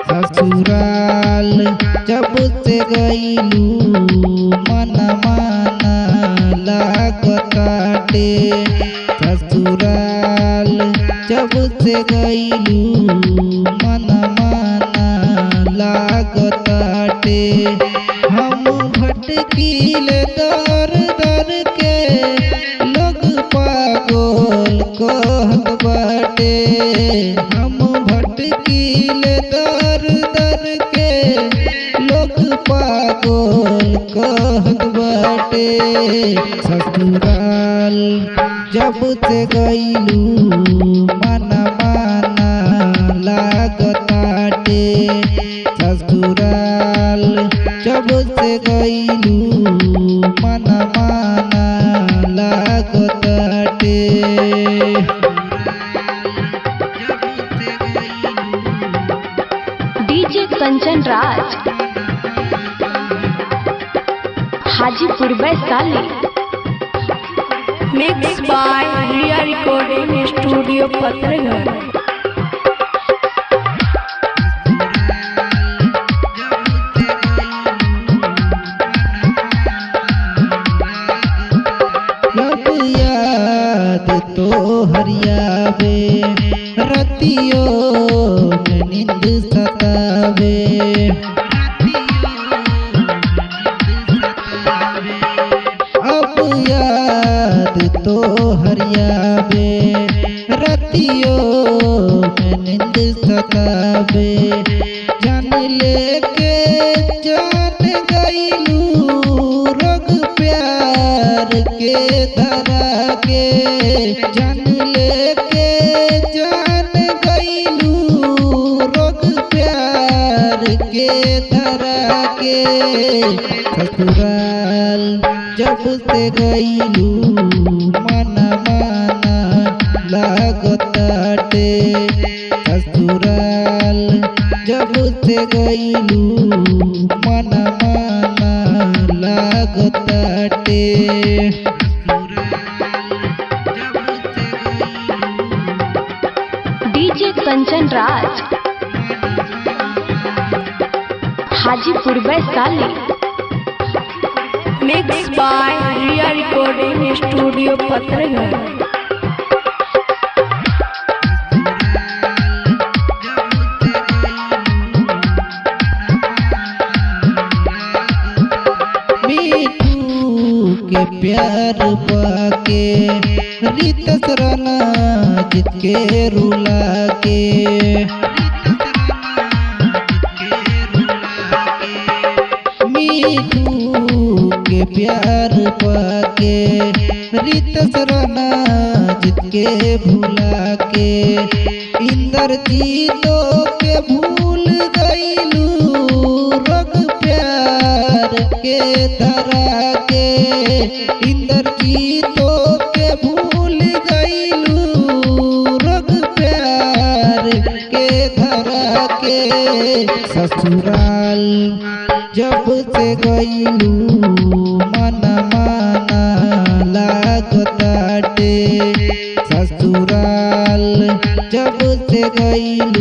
ससुराल जब से गईलू मन माना लागताटे। ससुराल जब से गईलू मन माना लागताटे। हम भटकील दर दर के लोग पागल कहत बाटे। हम भटकील दर दर के लोग पागल कहत बाटे। ससुराल जब से गईलू मन माना लागताटे। ससुराल जब से गईलू मन माना लागताटे। DJ Kanchan Raj Hajipur Vaishali. Mix by Riya recording studio Patraghar. याद तो हरियावे रतियों में नींद सतावे। अब याद तो हरियावे रतियों में नींद सतावे। जान लेके जान गईलू रोग प्यार के धरा के। जान लेके जान गईलू रोग प्यार के धरा के। ससुराल जब से गईलू मन माना लागताटे। ससुराल जब से गईलू मन माना लागताटे। DJ Kanchan Raj Hajipur Vaishali. Mix by Riya recording studio Patraghar. मीठू के प्यार पाके रितेश राणा जीत के रुला के। मीठू के प्यार पाके रितेश राणा जीत के भुला के। इंद्रजीतो के भूल गईलू रोग प्यार के धरा के। इंद्रजीतो के भूल गईलू रोग प्यार के धरा के। ससुराल जब से गईलू मन माना लागताटे। ससुराल जब से गईलू